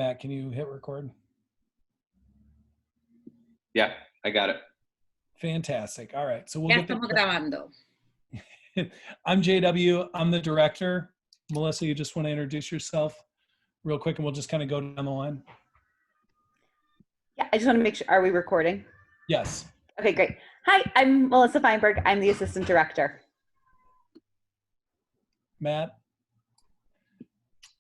Matt, can you hit record? Yeah, I got it. Fantastic. All right. So we'll Ya get estamos grabando. I'm JW. I'm the director. Melissa, you just want to introduce yourself real quick and we'll just kind of go down the line. Yeah, I just want to make sure, are we recording? Yes. Okay, great. Hi, I'm Melissa Feinberg. I'm the assistant director. Matt?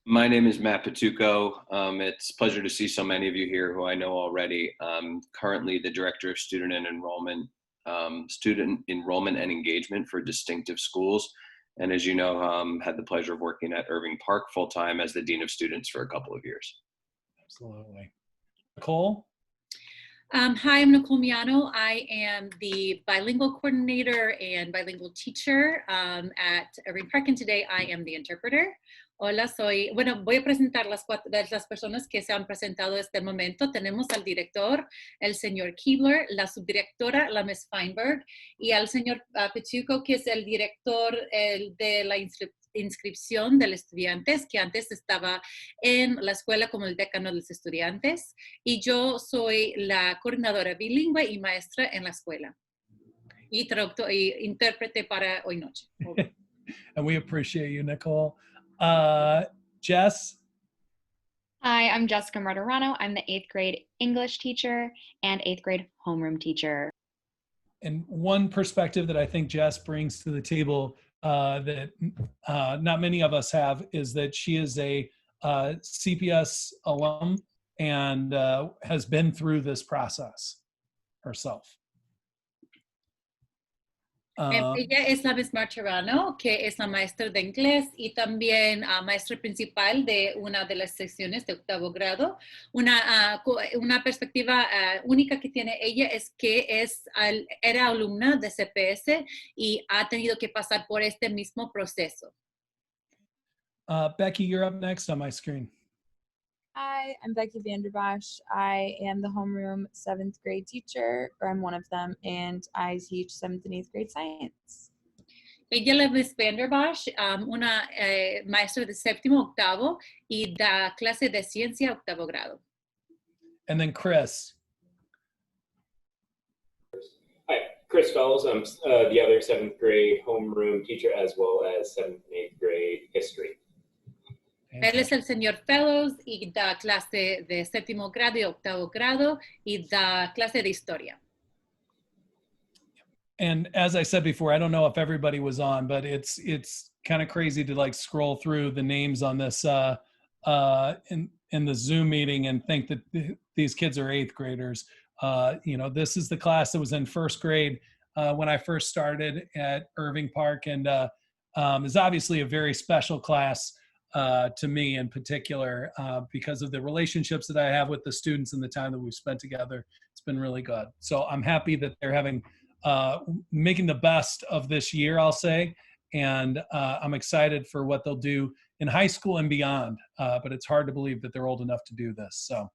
My name is Matt Patuco. It's a pleasure to see so many of you here who I know already. I'm currently the Director of Student Enrollment and Engagement for Distinctive Schools. And as you know, had the pleasure of working at Irving Park full-time as the Dean of Students for a couple of years. Absolutely. Nicole? Hi, I'm Nicole Miano. I am the bilingual coordinator and bilingual teacher at Irving Park, and today I am the interpreter. Hola, voy a presentar las personas que se han presentado este momento. Tenemos al director, el señor Keebler, la subdirectora, la Ms. Feinberg, y al señor Patuco, que es el director de la inscripción de los estudiantes, que antes estaba en la escuela como el decano de los estudiantes, y yo soy la coordinadora bilingüe y maestra en la escuela, y traductor y intérprete para hoy noche. And we appreciate you, Nicole. Jess? Hi, I'm Jessica Martirano. I'm the 8th grade English teacher and 8th grade homeroom teacher. And one perspective that I think Jess brings to the table that not many of us have is that she is a CPS alum and has been through this process herself. Ella es la Ms. Martirano, que es la maestra de inglés y también maestra principal de una de las secciones de octavo grado. Una perspectiva única que tiene ella es que era alumna de CPS y ha tenido que pasar por este mismo proceso. Becky, you're up next on my screen. Hi, I'm Becky Vanderbosch. I am the homeroom 7th grade teacher, or I'm one of them, and I teach 7th and 8th grade science. Ella es Ms. Vanderbosch, una maestra de séptimo, octavo, y da clase de ciencia octavo grado. And then Chris. Hi, Chris Fellows. I'm the other 7th grade homeroom teacher as well as 7th and 8th grade history. Él es el señor Fellows y da clase de séptimo grado y octavo grado y da clase de historia. And as I said before, I don't know if everybody was on, but it's kind of crazy to like scroll through the names on this in the Zoom meeting and think that these kids are 8th graders. You know, this is the class that was in 1st grade when I first started at Irving Park, and is obviously a very special class to me in particular because of the relationships that I have with the students and the time that we've spent together. It's been really good. So I'm happy that they're having making the best of this year, I'll say, and I'm excited for what they'll do in high school and beyond, but it's hard to believe that they're old enough to do this. So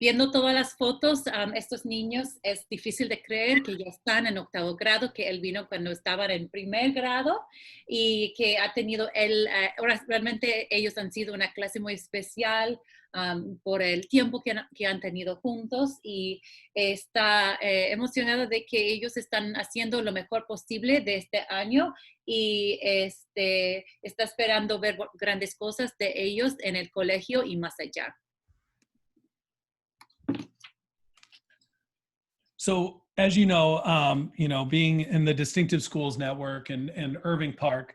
Viendo todas las fotos, estos niños es difícil de creer que ya están en octavo grado, que él vino cuando estaban en primer grado y que ha tenido realmente ellos han sido una clase muy especial por el tiempo que han tenido juntos y está emocionado de que ellos están haciendo lo mejor posible de este año y está esperando ver grandes cosas de ellos en el colegio y más allá. So as you know, being in the Distinctive Schools Network and Irving Park,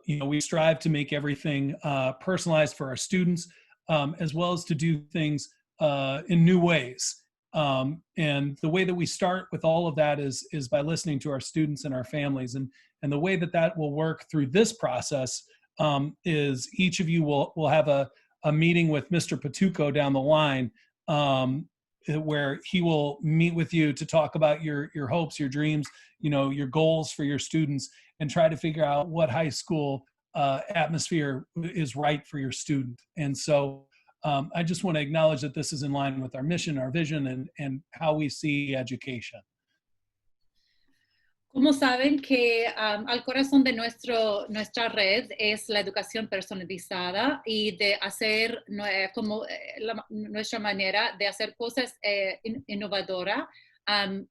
we strive to make everything personalized for our students, as well as to do things in new ways. And the way that we start with all of that is by listening to our students and our families. And the way that will work through this process is each of you will have a meeting with Mr. Patuco down the line, where he will meet with you to talk about your hopes, your dreams, your goals for your students, and try to figure out what high school atmosphere is right for your student. And so I just want to acknowledge that this is in line with our mission, our vision, and how we see education. Como saben que al corazón de nuestra red es la educación personalizada y de hacer nuestra manera de hacer cosas innovadora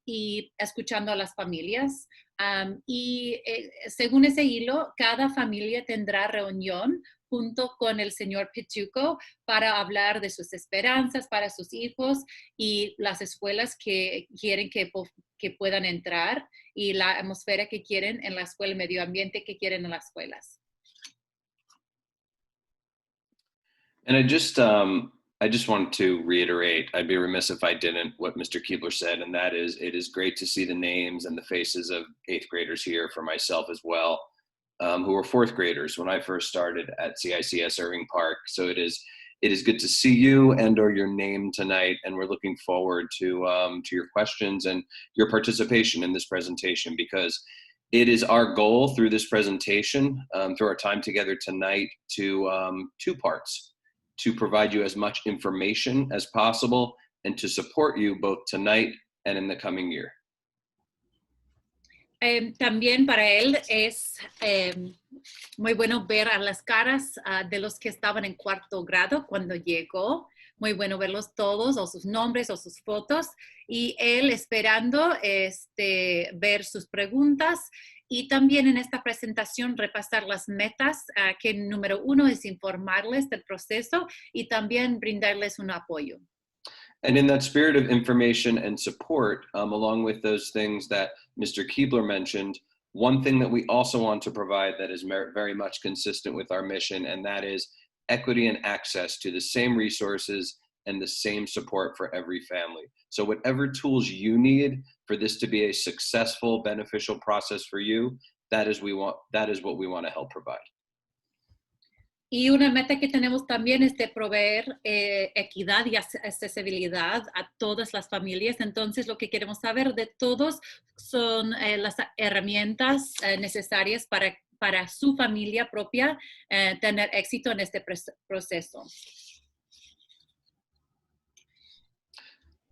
y escuchando a las familias. Según ese hilo, cada familia tendrá reunión junto con el señor Pichuco para hablar de sus esperanzas para sus hijos y las escuelas que quieren que puedan entrar y la atmósfera que quieren en la escuela, el medio ambiente que quieren en las escuelas. And I just wanted to reiterate, I'd be remiss if I didn't, what Mr. Keebler said, and that is, it is great to see the names and the faces of 8th graders here, for myself as well, who were 4th graders when I first started at CICS Irving Park. So it is good to see you and or your name tonight, and we're looking forward to your questions and your participation in this presentation, because it is our goal through this presentation, through our time together tonight, to two parts: to provide you as much information as possible and to support you both tonight and in the coming year. También para él es muy bueno ver a las caras de los que estaban en 4º grado cuando llegó. Muy bueno verlos todos, o sus nombres o sus fotos. Y él esperando ver sus preguntas. Y también en esta presentación repasar las metas, que número 1 es informarles del proceso y también brindarles un apoyo. And in that spirit of information and support, along with those things that Mr. Keebler mentioned, one thing that we also want to provide that is very much consistent with our mission, and that is equity and access to the same resources and the same support for every family. So whatever tools you need for this to be a successful, beneficial process for you, that is what we want to help provide. Y una meta que tenemos también es de proveer equidad y accesibilidad a todas las familias. Entonces, lo que queremos saber de todos son las herramientas necesarias para su familia propia tener éxito en este proceso.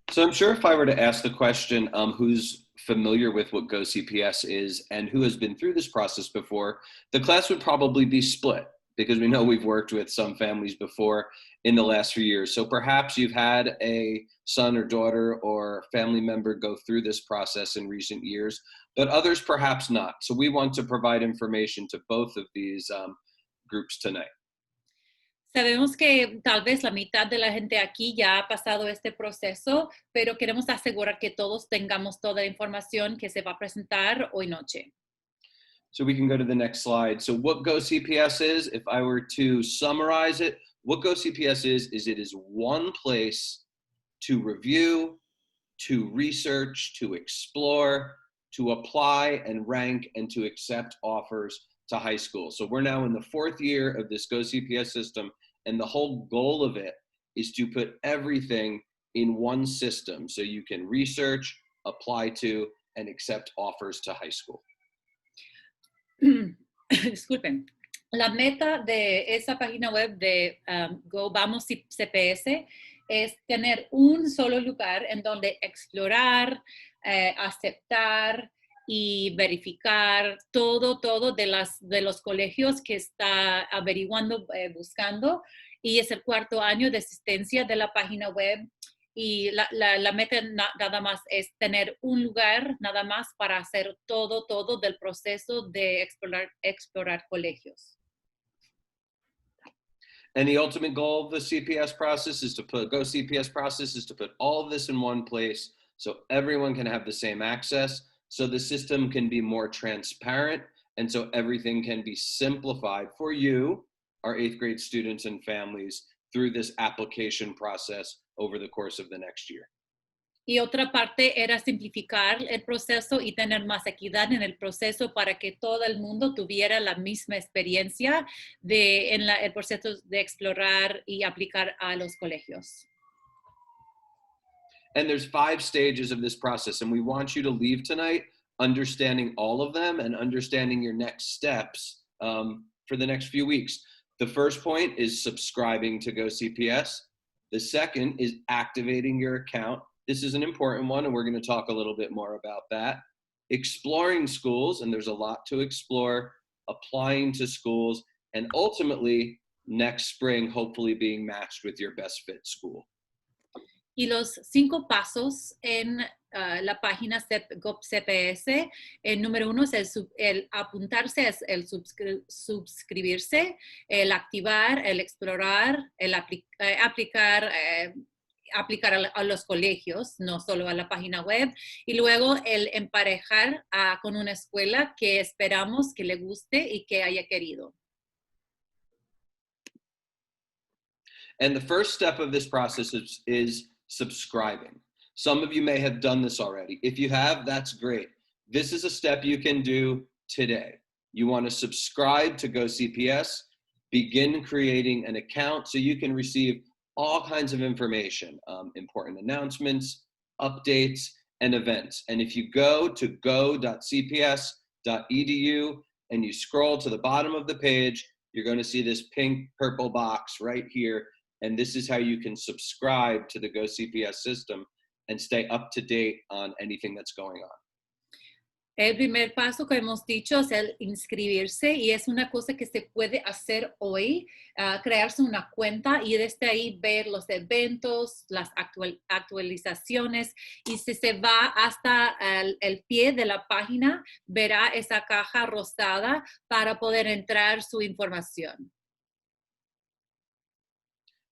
So I'm sure if I were to ask the question, who's familiar with what GoCPS is and who has been through this process before, the class would probably be split, because we know we've worked with some families before in the last few years. So perhaps you've had a son or daughter or family member go through this process in recent years, but others perhaps not. So we want to provide information to both of these groups tonight. Sabemos que tal vez la mitad de la gente aquí ya ha pasado este proceso, pero queremos asegurar que todos tengamos toda la información que se va a presentar hoy noche. So we can go to the next slide. So what GoCPS is, if I were to summarize it, what GoCPS is it is one place to review, to research, to explore, to apply and rank, and to accept offers to high school. So we're now in the 4th year of this GoCPS system, and the whole goal of it is to put everything in one system so you can research, apply to, and accept offers to high school. Disculpen. La meta de esa página web de Vamos CPS es tener un solo lugar en donde explorar, aceptar y verificar todo de los colegios que está averiguando, buscando. Y es el 4º año de existencia de la página web. Y la meta nada más es tener un lugar nada más para hacer todo del proceso de explorar colegios. And the ultimate goal of the CPS process is to put all of this in one place so everyone can have the same access, so the system can be more transparent, and so everything can be simplified for you, our 8th grade students and families, through this application process over the course of the next year. Y otra parte era simplificar el proceso y tener más equidad en el proceso para que todo el mundo tuviera la misma experiencia en el proceso de explorar y aplicar a los colegios. And there's 5 stages of this process, and we want you to leave tonight understanding all of them and understanding your next steps for the next few weeks. The first point is subscribing to GoCPS. The second is activating your account. This is an important one, and we're going to talk a little bit more about that. exploring schools, and there's a lot to explore, applying to schools, and ultimately next spring, hopefully being matched with your best fit school. Y los 5 pasos en la página GoCPS, el número 1 es el apuntarse, es el suscribirse, el activar, el explorar, el aplicar a los colegios, no solo a la página web, y luego el emparejar con una escuela que esperamos que le guste y que haya querido. And the first step of this process is subscribing. Some of you may have done this already. If you have, that's great. This is a step you can do today. You want to subscribe to GoCPS, begin creating an account so you can receive all kinds of information, important announcements, updates, and events. And if you go to go.cps.edu and you scroll to the bottom of the page, you're going to see this pink purple box right here. And this is how you can subscribe to the GoCPS system and stay up to date on anything that's going on. El primer paso que hemos dicho es el inscribirse y es una cosa que se puede hacer hoy, crearse una cuenta y desde ahí ver los eventos, las actualizaciones y si se va hasta el pie de la página, verá esa caja rosada para poder entrar su información.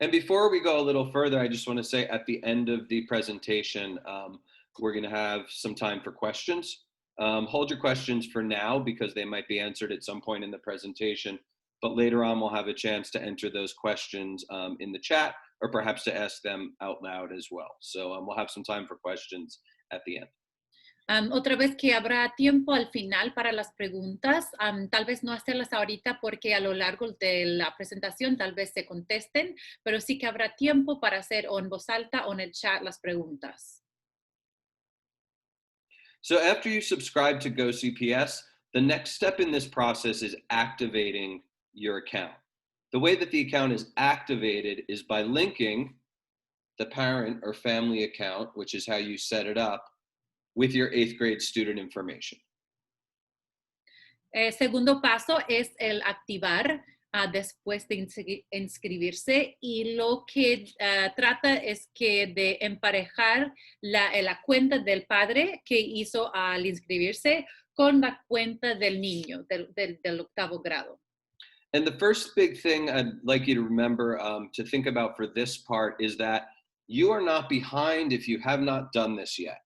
And before we go a little further, I just want to say at the end of the presentation, we're going to have some time for questions. Hold your questions for now because they might be answered at some point in the presentation, but later on we'll have a chance to enter those questions in the chat or perhaps to ask them out loud as well. So we'll have some time for questions at the end. Otra vez que habrá tiempo al final para las preguntas, tal vez no hacerlas ahorita porque a lo largo de la presentación tal vez se contesten, pero sí que habrá tiempo para hacer o en voz alta o en el chat las preguntas. So after you subscribe to GoCPS, the next step in this process is activating your account. The way that the account is activated is by linking the parent or family account, which is how you set it up, with your 8th grade student information. Segundo paso es el activar después de inscribirse y lo que trata es que de emparejar la cuenta del padre que hizo al inscribirse con la cuenta del niño del octavo grado. And the first big thing I'd like you to remember to think about for this part is that you are not behind if you have not done this yet.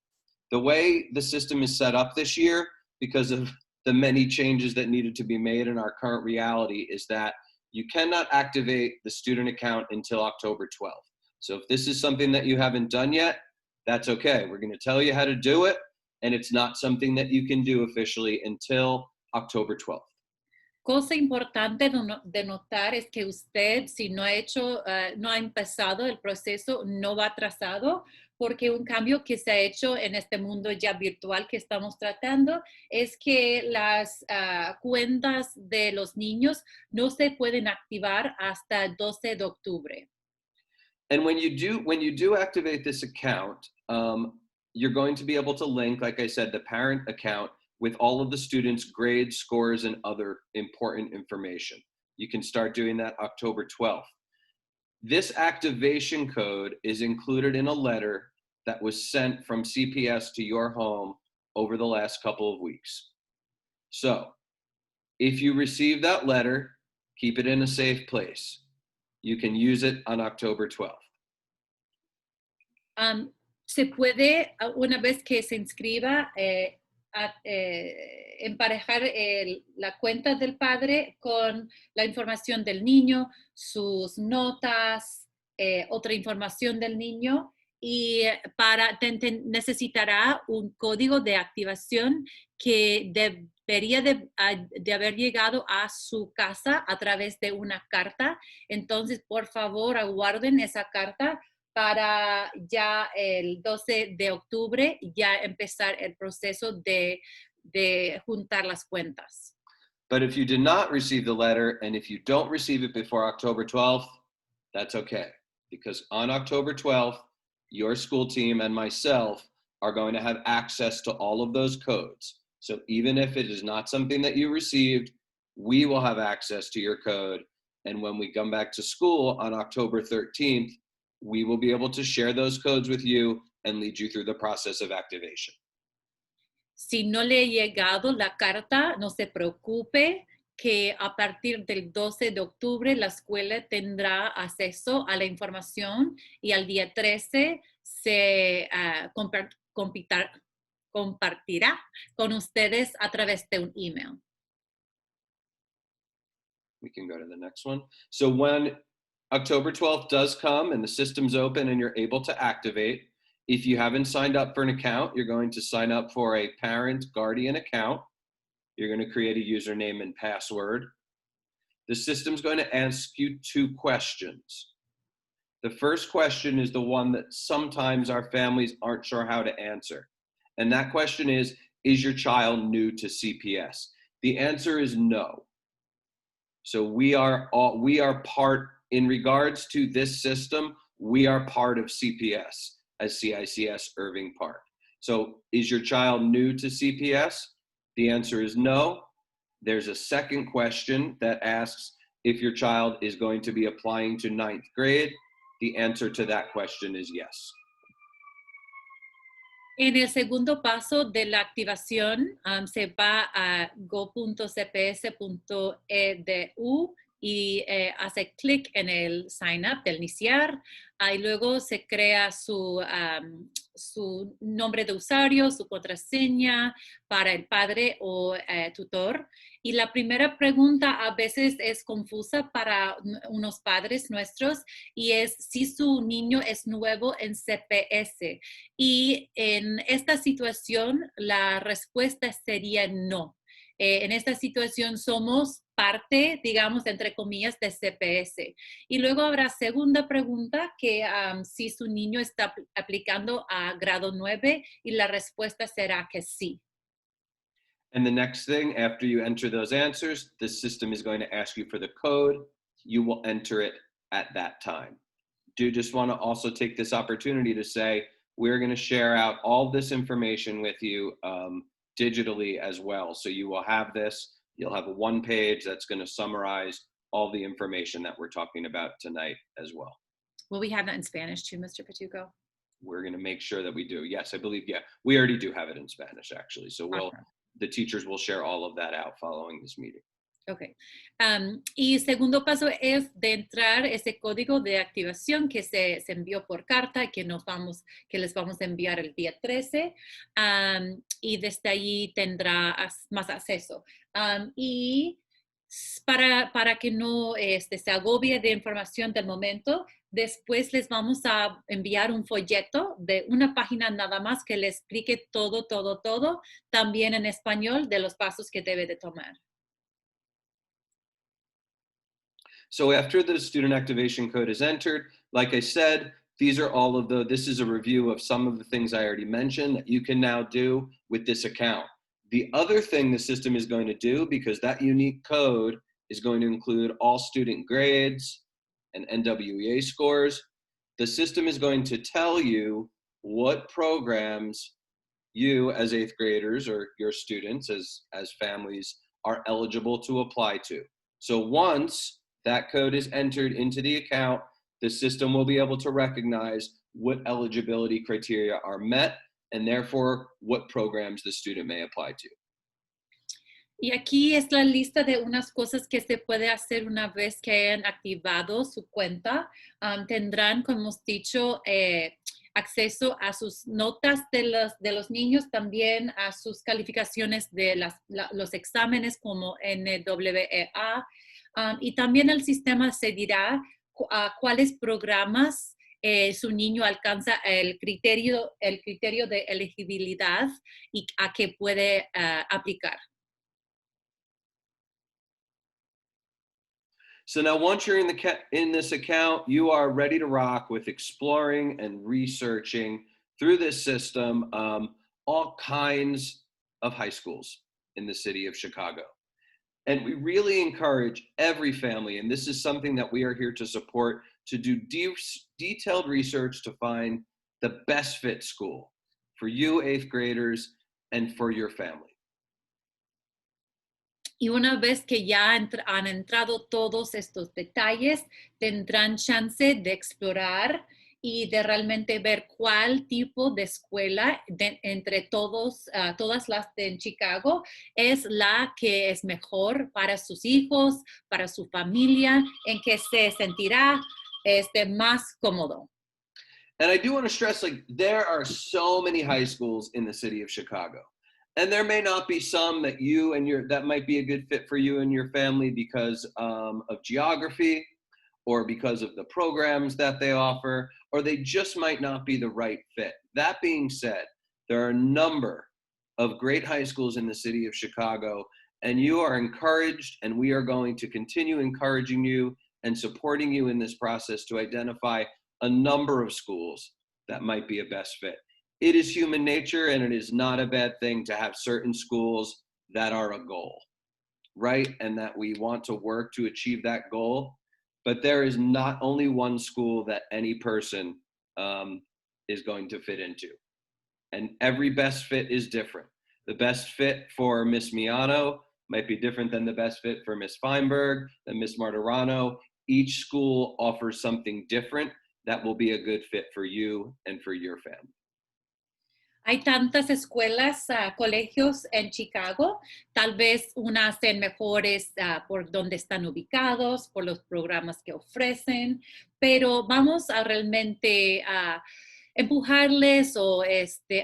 The way the system is set up this year, because of the many changes that needed to be made in our current reality, is that you cannot activate the student account until October 12th. So if this is something that you haven't done yet, that's okay. We're going to tell you how to do it, and it's not something that you can do officially until October 12th. Cosa importante de notar es que usted, si no ha empezado el proceso, no va atrasado, porque un cambio que se ha hecho en este mundo ya virtual que estamos tratando es que las cuentas de los niños no se pueden activar hasta el 12 de octubre. And when you do activate this account, you're going to be able to link, like I said, the parent account with all of the students' grades, scores, and other important information. You can start doing that October 12th. This activation code is included in a letter that was sent from CPS to your home over the last couple of weeks. So if you receive that letter, keep it in a safe place. You can use it on October 12th. Se puede, una vez que se inscriba, emparejar la cuenta del padre con la información del niño, sus notas, otra información del niño y necesitará un código de activación que debería de haber llegado a su casa a través de una carta. Entonces, por favor, aguarden esa carta para ya el 12 de octubre ya empezar el proceso de juntar las cuentas. But if you did not receive the letter and if you don't receive it before October 12th, that's okay. Because on October 12th, your school team and myself are going to have access to all of those codes. So even if it is not something that you received, we will have access to your code. And when we come back to school on October 13th, we will be able to share those codes with you and lead you through the process of activation. Si no le ha llegado la carta, no se preocupe, que a partir del 12 de octubre la escuela tendrá acceso a la información y al día 13 se compartirá con ustedes a través de un email. We can go to the next one. So when October 12th does come and the system's open and you're able to activate, if you haven't signed up for an account, you're going to sign up for a parent guardian account. You're going to create a username and password. The system's going to ask you 2 questions. The first question is the one that sometimes our families aren't sure how to answer. And that question is your child new to CPS? The answer is no. So we are part, in regards to this system, we are part of CPS as CICS Irving Park. So is your child new to CPS? The answer is no. There's a second question that asks if your child is going to be applying to 9th grade. The answer to that question is yes. En el segundo paso de la activación, se va a go.cps.edu y hace clic en el sign up del iniciar. Y luego se crea su nombre de usuario, su contraseña para el padre o tutor. Y la primera pregunta a veces es confusa para unos padres nuestros y es si su niño es nuevo en CPS. Y en esta situación la respuesta sería no. En esta situación somos parte, digamos, entre comillas, de CPS. Y luego habrá segunda pregunta que si su niño está aplicando a grado 9 y la respuesta será que sí. And the next thing, after you enter those answers, the system is going to ask you for the code. You will enter it at that time. Do just want to also take this opportunity to say, we're going to share out all this information with you digitally as well. So you will have this, you'll have a 1 page that's going to summarize all the information that we're talking about tonight as well. Will we have that in Spanish too, Mr. Patuco? We're going to make sure that we do. Yes, I believe, yeah. We already do have it in Spanish, actually. So the teachers will share all of that out following this meeting. Ok. Y segundo paso es de entrar ese código de activación que se envió por carta, que les vamos a enviar el día 13, y desde allí tendrá más acceso. Y para que no se agobie de información del momento, después les vamos a enviar un folleto de una página nada más que le explique todo, también en español, de los pasos que debe de tomar. So after the student activation code is entered, like I said, this is a review of some of the things I already mentioned that you can now do with this account. The other thing the system is going to do, because that unique code is going to include all student grades and NWEA scores, the system is going to tell you what programs you as 8th graders or your students as families are eligible to apply to. So once that code is entered into the account, the system will be able to recognize what eligibility criteria are met and therefore what programs the student may apply to. Y aquí es la lista de unas cosas que se puede hacer una vez que hayan activado su cuenta. Tendrán, como hemos dicho, acceso a sus notas de los niños, también a sus calificaciones de los exámenes como NWEA. Y también el sistema se dirá cuáles programas su niño alcanza el criterio de elegibilidad y a qué puede aplicar. So now once you're in this account, you are ready to rock with exploring and researching through this system all kinds of high schools in the city of Chicago. And we really encourage every family, and this is something that we are here to support, to do detailed research to find the best fit school for you 8th graders and for your family. Y una vez que ya han entrado todos estos detalles, tendrán chance de explorar y de realmente ver cuál tipo de escuela entre todas las de Chicago es la que es mejor para sus hijos, para su familia, en que se sentirá más cómodo. And I do want to stress, like, there are so many high schools in the city of Chicago. And there may not be some that that might be a good fit for you and your family because of geography or because of the programs that they offer, or they just might not be the right fit. That being said, there are a number of great high schools in the city of Chicago, and you are encouraged, and we are going to continue encouraging you and supporting you in this process to identify a number of schools that might be a best fit. It is human nature, and it is not a bad thing to have certain schools that are a goal, right? And that we want to work to achieve that goal. But there is not only one school that any person is going to fit into. And every best fit is different. The best fit for Miss Miano might be different than the best fit for Miss Feinberg, than Miss Martirano. Each school offers something different that will be a good fit for you and for your family. Hay tantas escuelas, colegios en Chicago, tal vez unas sean mejores por donde están ubicados, por los programas que ofrecen, pero vamos a realmente empujarles o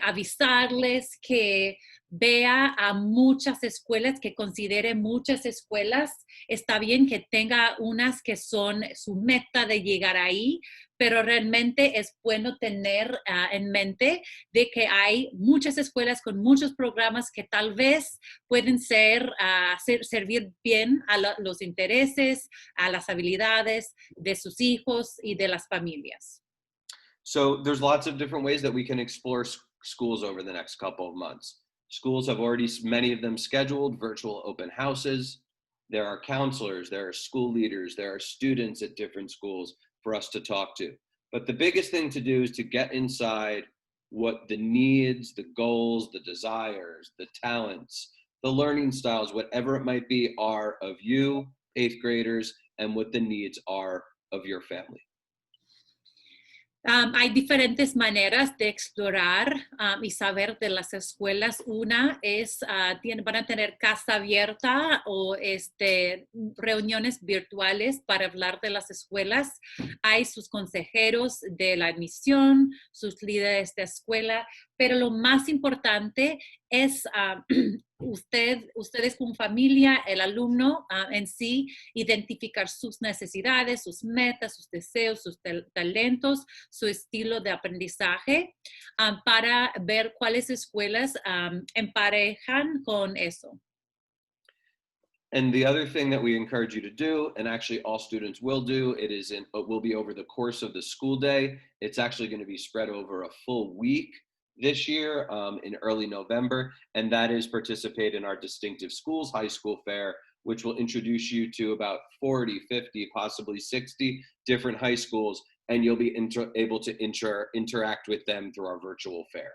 avisarles que vea a muchas escuelas, que considere muchas escuelas. Está bien que tenga unas que son su meta de llegar ahí, pero realmente es bueno tener en mente de que hay muchas escuelas con muchos programas que tal vez pueden servir bien a los intereses, a las habilidades de sus hijos y de las familias. So there's lots of different ways that we can explore schools over the next couple of months. Schools have already, many of them, scheduled virtual open houses. There are counselors, there are school leaders, there are students at different schools for us to talk to. But the biggest thing to do is to get inside what the needs, the goals, the desires, the talents, the learning styles, whatever it might be, are of you, 8th graders, and what the needs are of your family. Hay diferentes maneras de explorar y saber de las escuelas. Una es, van a tener casa abierta o reuniones virtuales para hablar de las escuelas. Hay sus consejeros de la admisión, sus líderes de escuela, pero lo más importante es ustedes como familia, el alumno en sí, identificar sus necesidades, sus metas, sus deseos, sus talentos, su estilo de aprendizaje para ver cuáles escuelas emparejan con eso. And the other thing that we encourage you to do, and actually all students will do, it will be over the course of the school day. It's actually going to be spread over a full week this year in early November, and that is participate in our Distinctive Schools High School Fair, which will introduce you to about 40, 50, possibly 60 different high schools, and you'll be able to interact with them through our virtual fair.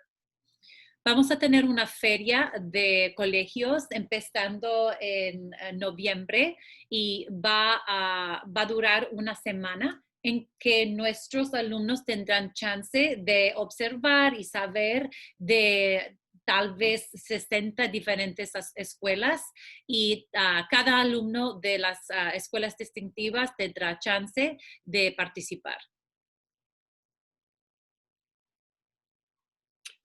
Vamos a tener una feria de colegios empezando en noviembre y va a durar una semana en que nuestros alumnos tendrán chance de observar y saber de tal vez 60 diferentes escuelas y cada alumno de las escuelas distintivas tendrá chance de participar.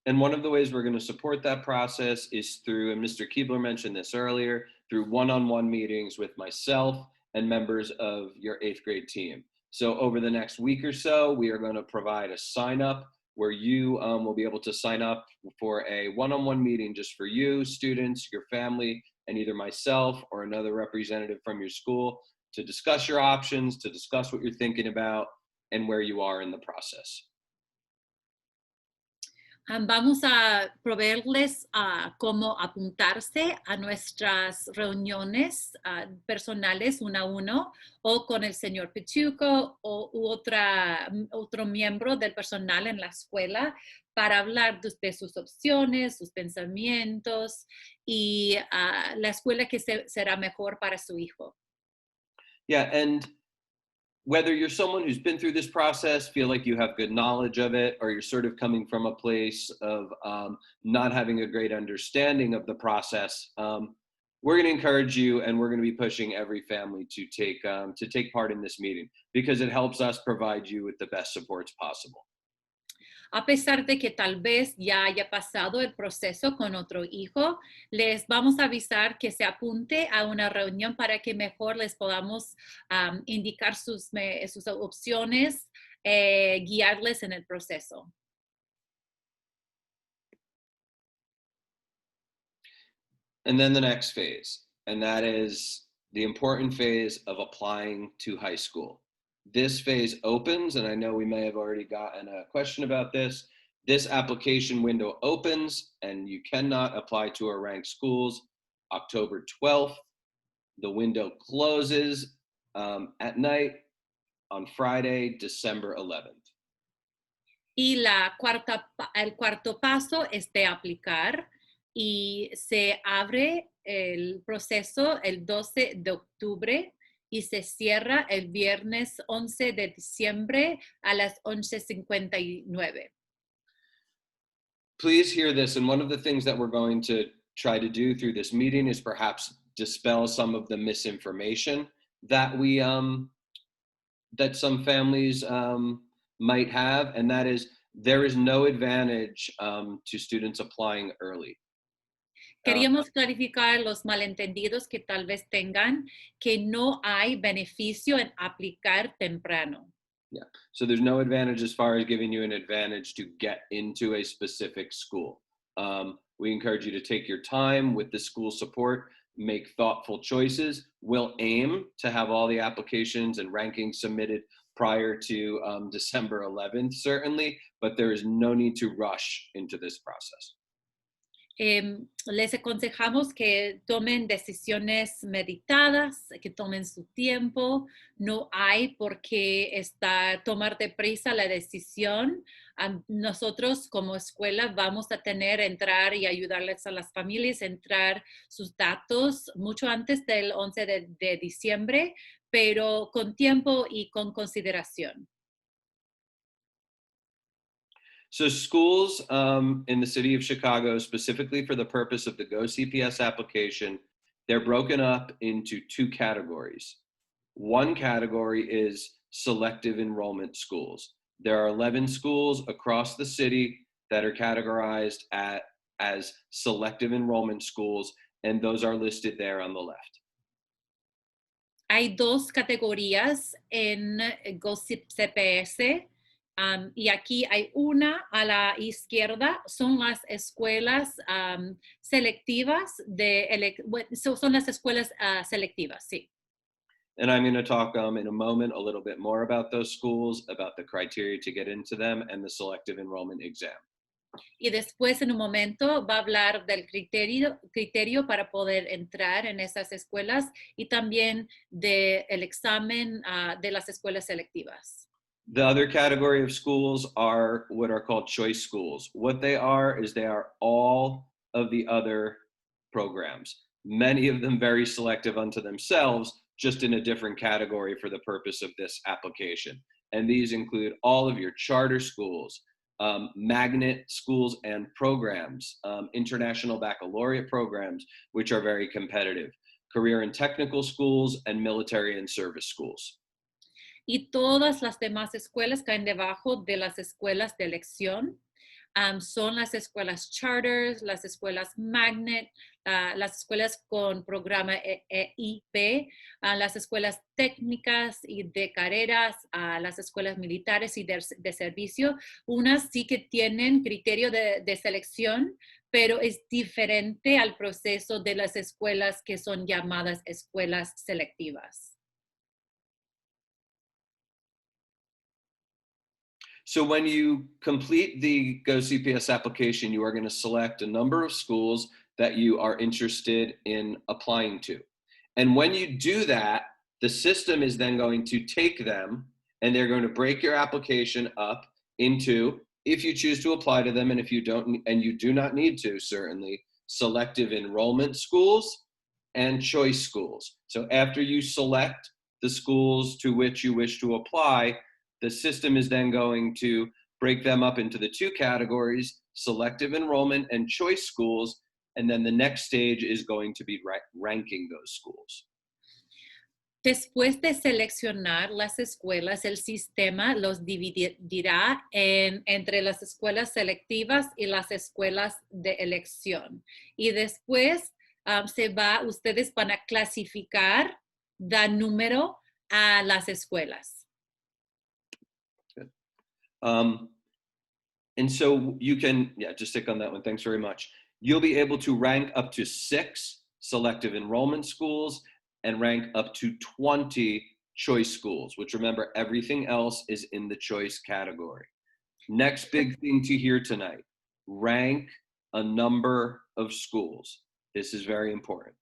And one of the ways we're going to support that process is through, and Mr. Keebler mentioned this earlier, through one-on-one meetings with myself and members of your 8th grade team. So over the next week or so, we are going to provide a sign up where you will be able to sign up for a one-on-one meeting just for you, students, your family, and either myself or another representative from your school to discuss your options, to discuss what you're thinking about, and where you are in the process. Vamos a proveerles cómo apuntarse a nuestras reuniones personales uno a uno o con el señor Pichuco u otro miembro del personal en la escuela para hablar de sus opciones, sus pensamientos y la escuela que será mejor para su hijo. Yeah, and whether you're someone who's been through this process, feel like you have good knowledge of it, or you're sort of coming from a place of not having a great understanding of the process, we're going to encourage you, and we're going to be pushing every family to take part in this meeting because it helps us provide you with the best supports possible. A pesar de que tal vez ya haya pasado el proceso con otro hijo, les vamos a avisar que se apunte a una reunión para que mejor les podamos indicar sus opciones, guiarles en el proceso. And then the next phase, and that is the important phase of applying to high school. This phase opens, and I know we may have already gotten a question about this. This application window opens, and you cannot apply to our ranked schools October 12th. The window closes at night on Friday, December 11th. Y el cuarto paso es de aplicar y se abre el proceso el 12 de octubre y se cierra el viernes 11 de diciembre a las 11:59. Please hear this, and one of the things that we're going to try to do through this meeting is perhaps dispel some of the misinformation that that some families might have, and that is there is no advantage to students applying early. Queríamos clarificar los malentendidos que tal vez tengan, que no hay beneficio en aplicar temprano. Yeah, so there's no advantage as far as giving you an advantage to get into a specific school. We encourage you to take your time with the school support, make thoughtful choices. We'll aim to have all the applications and rankings submitted prior to December 11th, certainly, but there is no need to rush into this process. Les aconsejamos que tomen decisiones meditadas, que tomen su tiempo. No hay por qué tomar deprisa la decisión. Nosotros como escuela vamos a entrar y ayudarles a las familias a entrar sus datos mucho antes del 11 de diciembre, pero con tiempo y con consideración. So schools in the city of Chicago, specifically for the purpose of the GoCPS application, they're broken up into two categories. One category is selective enrollment schools. There are 11 schools across the city that are categorized as selective enrollment schools, and those are listed there on the left. Hay dos categorías en GoCPS. Y aquí hay una a la izquierda, son las escuelas selectivas, son las escuelas selectivas, sí. And I'm going to talk in a moment a little bit more about those schools, about the criteria to get into them, and the selective enrollment exam. Y después en un momento va a hablar del criterio para poder entrar en esas escuelas y también del examen de las escuelas selectivas. The other category of schools are what are called choice schools. What they are is they are all of the other programs, many of them very selective unto themselves, just in a different category for the purpose of this application. And these include all of your charter schools, magnet schools and programs, international baccalaureate programs, which are very competitive, career and technical schools, and military and service schools. Y todas las demás escuelas caen debajo de las escuelas de elección. Son las escuelas charters, las escuelas magnet, las escuelas con programa EIP, las escuelas técnicas y de carreras, las escuelas militares y de servicio. Unas sí que tienen criterio de selección, pero es diferente al proceso de las escuelas que son llamadas escuelas selectivas. So when you complete the GoCPS application, you are going to select a number of schools that you are interested in applying to. And when you do that, the system is then going to take them and they're going to break your application up into, if you choose to apply to them, and if you don't, and you do not need to, certainly, selective enrollment schools and choice schools. So after you select the schools to which you wish to apply, the system is then going to break them up into the two categories, selective enrollment and choice schools, and then the next stage is going to be ranking those schools. Después de seleccionar las escuelas, el sistema los dividirá entre las escuelas selectivas y las escuelas de elección. Y después ustedes van a clasificar, dar número a las escuelas. Good. And so you can, just stick on that one. Thanks very much. You'll be able to rank up to 6 selective enrollment schools and rank up to 20 choice schools, which, remember, everything else is in the choice category. Next big thing to hear tonight, rank a number of schools. This is very important.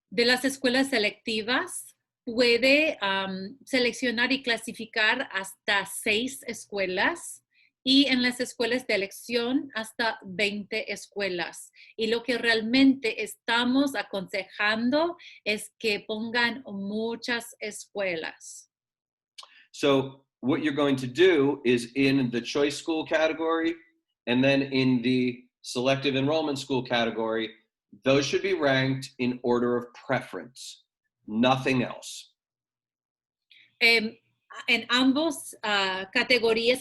De las escuelas selectivas, puede seleccionar y clasificar hasta 6 escuelas, y en las escuelas de elección hasta 20 escuelas. Y lo que realmente estamos aconsejando es que pongan muchas escuelas. So what you're going to do is, in the choice school category and then in the selective enrollment school category, those should be ranked in order of preference, nothing else. En ambas categorías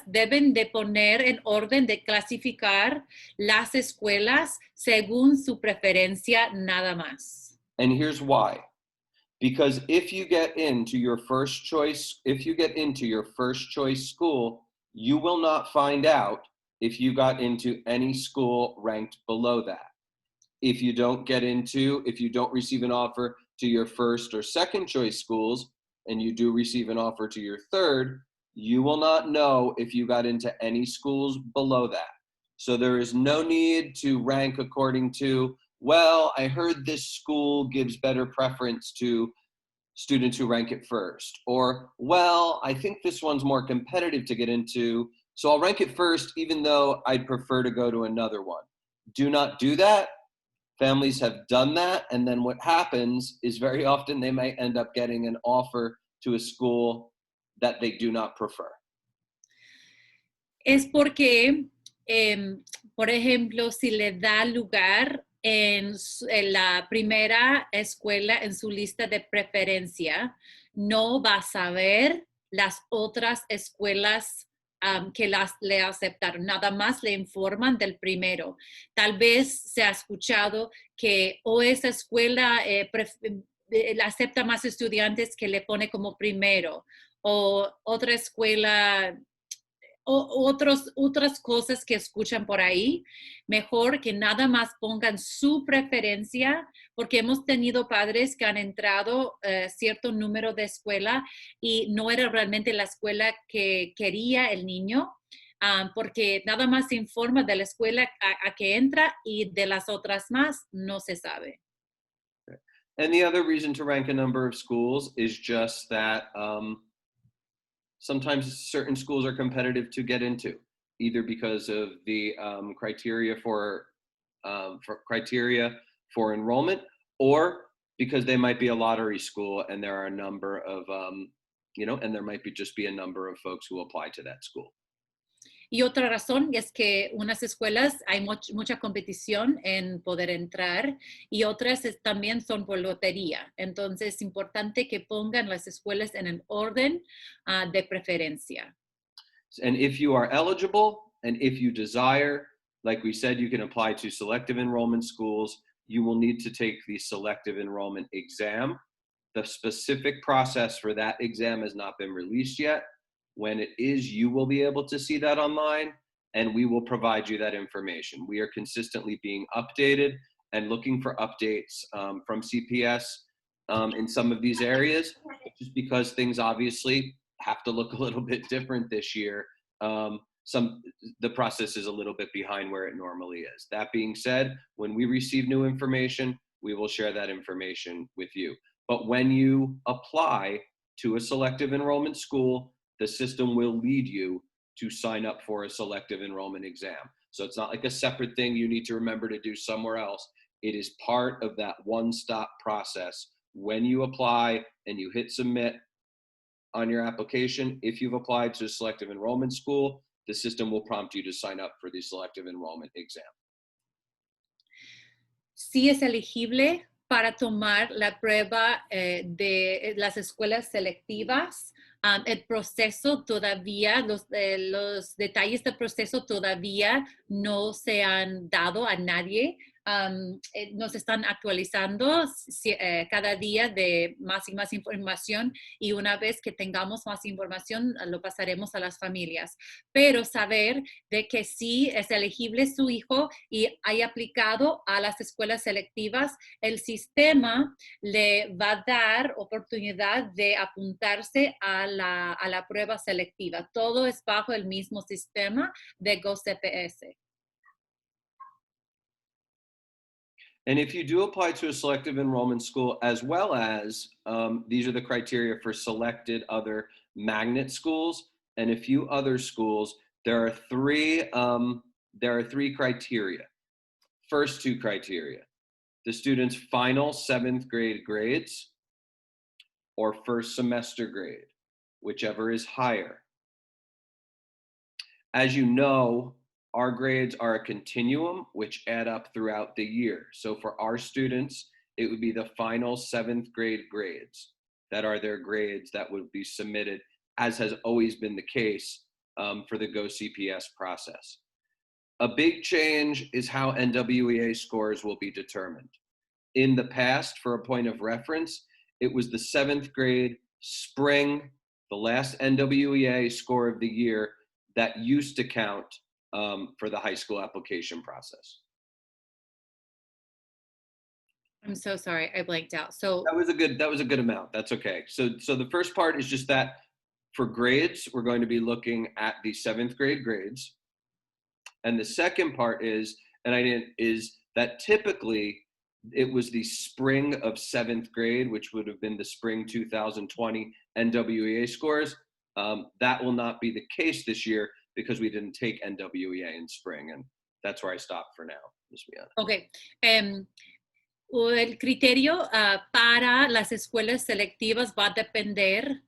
deben de poner en orden de clasificar las escuelas según su preferencia nada más. And here's why. Because if you get into your first choice school, you will not find out if you got into any school ranked below that. If you don't receive an offer to your first or second choice schools, and you do receive an offer to your third, you will not know if you got into any schools below that. So there is no need to rank according to, well, I heard this school gives better preference to students who rank it first. Or, well, I think this one's more competitive to get into, so I'll rank it first even though I'd prefer to go to another one. Do not do that. Families have done that, and then what happens is very often they might end up getting an offer to a school that they do not prefer. Es porque, por ejemplo, si le da lugar en la primera escuela en su lista de preferencia, no va a saber las otras escuelas que le aceptaron, nada más le informan del primero. Tal vez se ha escuchado que esa escuela acepta más estudiantes que le pone como primero, o otra escuela, o otras cosas que escuchan por ahí. Mejor que nada más pongan su preferencia, porque hemos tenido padres que han entrado cierto número de escuela y no era realmente la escuela que quería el niño, porque nada más se informa de la escuela a que entra y de las otras más no se sabe. And the other reason to rank a number of schools is just that sometimes certain schools are competitive to get into, either because of the criteria for enrollment, or because they might be a lottery school and there are a number of, and there might just be a number of folks who apply to that school. Y otra razón es que unas escuelas hay mucha competición en poder entrar y otras también son por lotería. Entonces es importante que pongan las escuelas en el orden de preferencia. And if you are eligible and if you desire, like we said, you can apply to selective enrollment schools. You will need to take the selective enrollment exam. The specific process for that exam has not been released yet. When it is, you will be able to see that online, and we will provide you that information. We are consistently being updated and looking for updates from CPS in some of these areas, just because things obviously have to look a little bit different this year. The process is a little bit behind where it normally is. That being said, when we receive new information, we will share that information with you. But when you apply to a selective enrollment school, the system will lead you to sign up for a selective enrollment exam. So it's not like a separate thing you need to remember to do somewhere else. It is part of that one-stop process. When you apply and you hit submit on your application, if you've applied to a selective enrollment school, the system will prompt you to sign up for the selective enrollment exam. Sí es elegible para tomar la prueba de las escuelas selectivas. El proceso todavía, los detalles del proceso todavía no se han dado a nadie. Nos están actualizando cada día de más y más información, y una vez que tengamos más información lo pasaremos a las familias. Pero saber de que sí es elegible su hijo y haya aplicado a las escuelas selectivas, el sistema le va a dar oportunidad de apuntarse a la prueba selectiva. Todo es bajo el mismo sistema de GoCPS. And if you do apply to a selective enrollment school, as well as these are the criteria for selected other magnet schools and a few other schools, there are three criteria. First two criteria: the student's final 7th grade grades or first semester grade, whichever is higher. As you know, our grades are a continuum which add up throughout the year. So for our students, it would be the final 7th grade grades that are their grades that would be submitted, as has always been the case for the GoCPS process. A big change is how NWEA scores will be determined. In the past, for a point of reference, it was the 7th grade spring, the last NWEA score of the year, that used to count for the high school application process. I'm so sorry, I blanked out. So that was a good amount. That's okay. So the first part is just that for grades, we're going to be looking at the 7th grade grades. And the second part is that typically it was the spring of 7th grade, which would have been the spring 2020 NWEA scores. That will not be the case this year because we didn't take NWEA in spring, and that's where I stopped for now, Ms. Miana. Okay. El criterio para las escuelas selectivas va a depender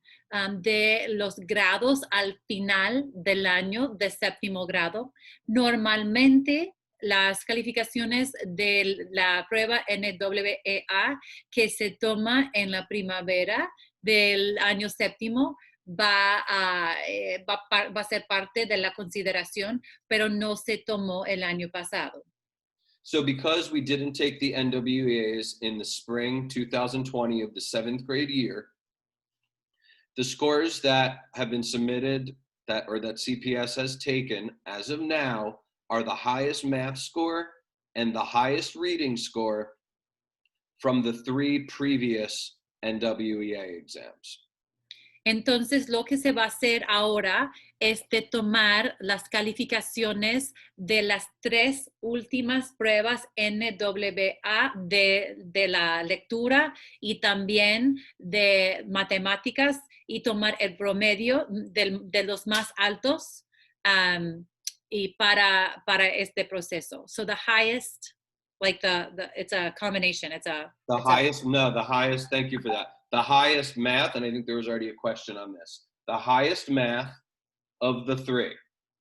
de los grados al final del año de 7º grado. Normalmente, las calificaciones de la prueba NWEA que se toma en la primavera del año 7º va a ser parte de la consideración, pero no se tomó el año pasado. So because we didn't take the NWEAs in the spring 2020 of the 7th grade year, the scores that have been submitted that CPS has taken as of now are the highest math score and the highest reading score from the 3 previous NWEA exams. Entonces, lo que se va a hacer ahora es de tomar las calificaciones de las 3 últimas pruebas NWEA de la lectura y también de matemáticas y tomar el promedio de los más altos y para este proceso. So the highest, like it's a combination. The highest, thank you for that. The highest math, and I think there was already a question on this, the highest math of the 3.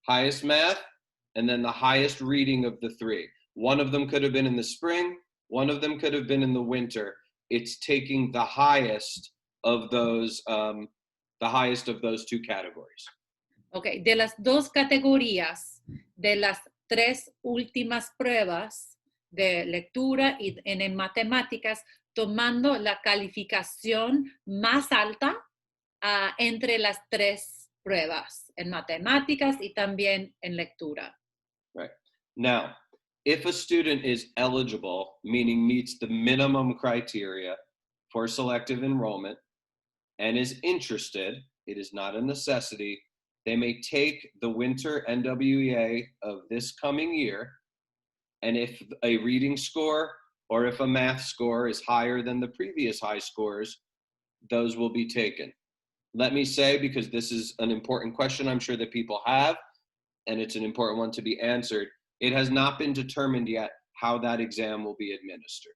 Highest math, and then the highest reading of the 3. One of them could have been in the spring, one of them could have been in the winter. It's taking the highest of those 2 categories. Okay, de las 2 categorías, de las 3 últimas pruebas de lectura y en matemáticas, tomando la calificación más alta entre las 3 pruebas, en matemáticas y también en lectura. Right. Now, if a student is eligible, meaning meets the minimum criteria for selective enrollment, and is interested, It is not a necessity. They may take the winter NWEA of this coming year, and if a reading score or if a math score is higher than the previous high scores, those will be taken. Let me say, because this is an important question I'm sure that people have, and it's an important one to be answered, it has not been determined yet how that exam will be administered.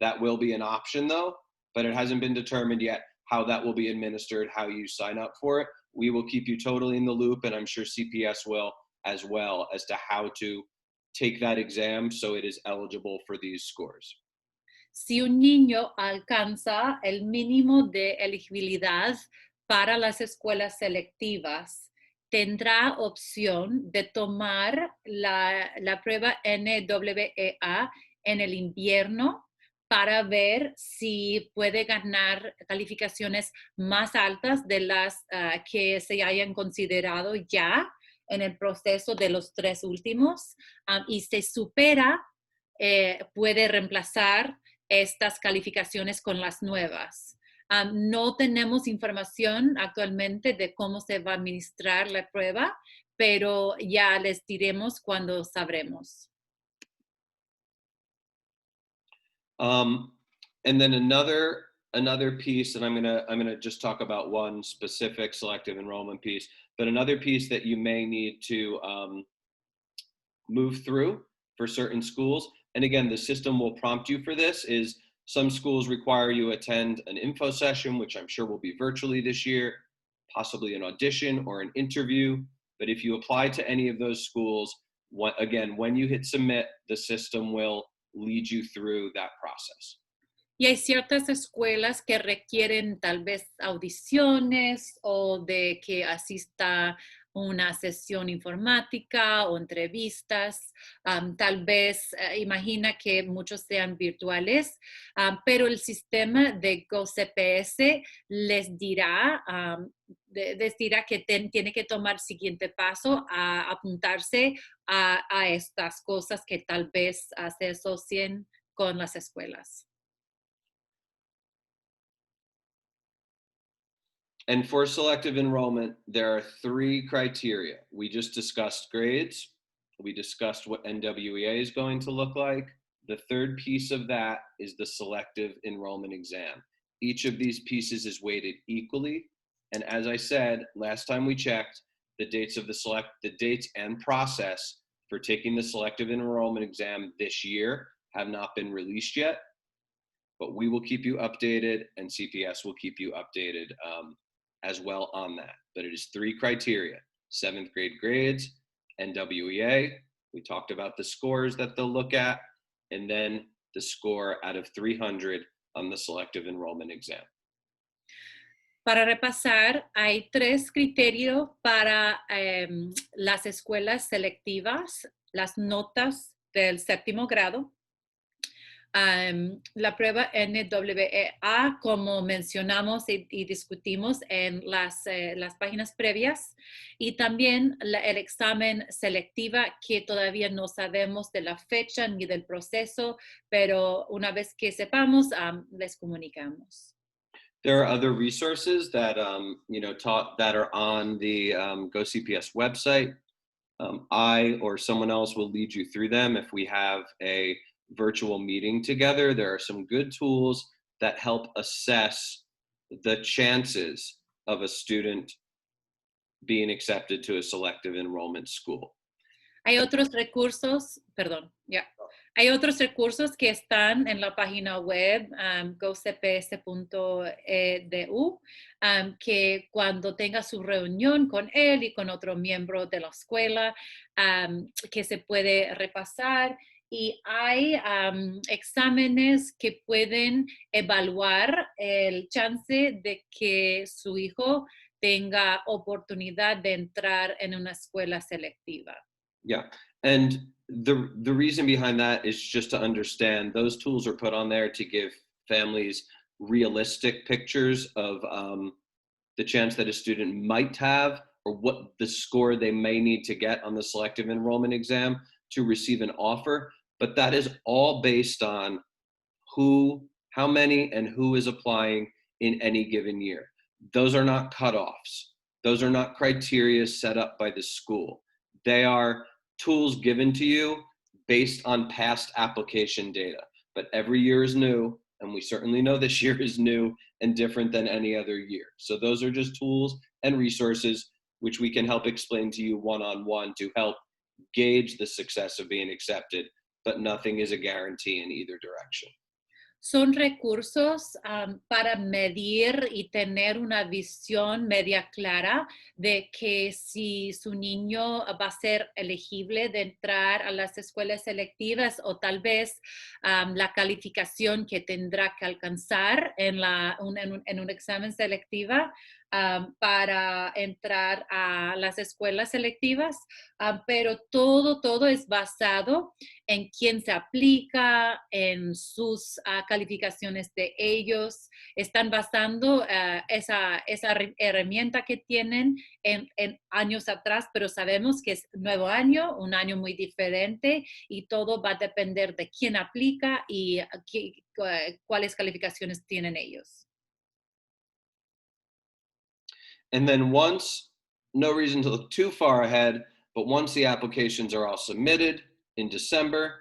That will be an option though, but it hasn't been determined yet how that will be administered, how you sign up for it. We will keep you totally in the loop, and I'm sure CPS will as well, as to how to take that exam so it is eligible for these scores. Si un niño alcanza el mínimo de elegibilidad para las escuelas selectivas, tendrá opción de tomar la prueba NWEA en el invierno para ver si puede ganar calificaciones más altas de las que se hayan considerado ya en el proceso de los 3 últimos, y si supera, puede reemplazar estas calificaciones con las nuevas. No tenemos información actualmente de cómo se va a administrar la prueba, pero ya les diremos cuando sabremos. And then another piece, and I'm gonna just talk about one specific selective enrollment piece, but another piece that you may need to move through for certain schools, and again, the system will prompt you for this, is some schools require you attend an info session, which I'm sure will be virtually this year, possibly an audition or an interview. But if you apply to any of those schools, again, when you hit submit, the system will lead you through that process. Y hay ciertas escuelas que requieren tal vez audiciones o de que asista una sesión informática o entrevistas. Tal vez, imagina que muchos sean virtuales, pero el sistema de GoCPS les dirá que tiene que tomar siguiente paso a apuntarse a estas cosas que tal vez se asocien con las escuelas. And for selective enrollment, there are 3 criteria. We just discussed grades. We discussed what NWEA is going to look like. The third piece of that is the selective enrollment exam. Each of these pieces is weighted equally. And as I said, last time we checked, the dates and process for taking the selective enrollment exam this year have not been released yet, but we will keep you updated, and CPS will keep you updated as well on that. But it is 3 criteria: 7th grade grades, NWEA, we talked about the scores that they'll look at, and then the score out of 300 on the selective enrollment exam. Para repasar, hay 3 criterios para las escuelas selectivas: las notas del 7º grado, la prueba NWEA, como mencionamos y discutimos en las páginas previas, y también el examen selectiva, que todavía no sabemos de la fecha ni del proceso, pero una vez que sepamos, les comunicamos. There are other resources that that are on the GoCPS website. I or someone else will lead you through them if we have a virtual meeting together. There are some good tools that help assess the chances of a student being accepted to a selective enrollment school. Hay otros recursos, Hay otros recursos que están en la página web gocps.edu, que cuando tenga su reunión con él y con otro miembro de la escuela, que se puede repasar. Y hay exámenes que pueden evaluar el chance de que su hijo tenga oportunidad de entrar en una escuela selectiva. Yeah, and the reason behind that is just to understand those tools are put on there to give families realistic pictures of the chance that a student might have, or what the score they may need to get on the selective enrollment exam to receive an offer. But that is all based on how many and who is applying in any given year. Those are not cutoffs. Those are not criteria set up by the school. They are tools given to you based on past application data. But every year is new, and we certainly know this year is new and different than any other year. So those are just tools and resources which we can help explain to you one-on-one to help gauge the success of being accepted, but nothing is a guarantee in either direction. Son recursos para medir y tener una visión media clara de que si su niño va a ser elegible de entrar a las escuelas selectivas o tal vez la calificación que tendrá que alcanzar en un examen selectiva para entrar a las escuelas selectivas, pero todo es basado en quién se aplica, en sus calificaciones de ellos. Están basando esa herramienta que tienen en años atrás, pero sabemos que es nuevo año, un año muy diferente y todo va a depender de quién aplica y cuáles calificaciones tienen ellos. And then once, no reason to look too far ahead, but once the applications are all submitted in December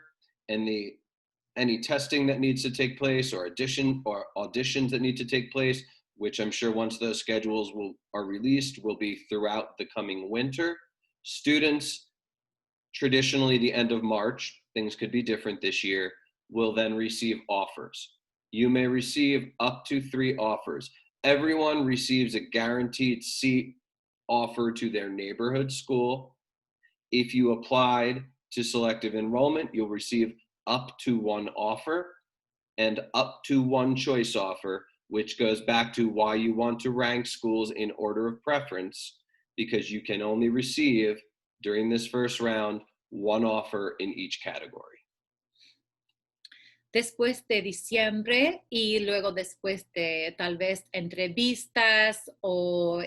and any testing that needs to take place or auditions that need to take place, which I'm sure once those schedules are released will be throughout the coming winter, students, traditionally the end of March, things could be different this year, will then receive offers. You may receive up to 3 offers. Everyone receives a guaranteed seat offer to their neighborhood school. If you applied to selective enrollment, you'll receive up to 1 offer and up to 1 choice offer, which goes back to why you want to rank schools in order of preference, because you can only receive during this first round 1 offer in each category. Después de diciembre y luego después de tal vez entrevistas o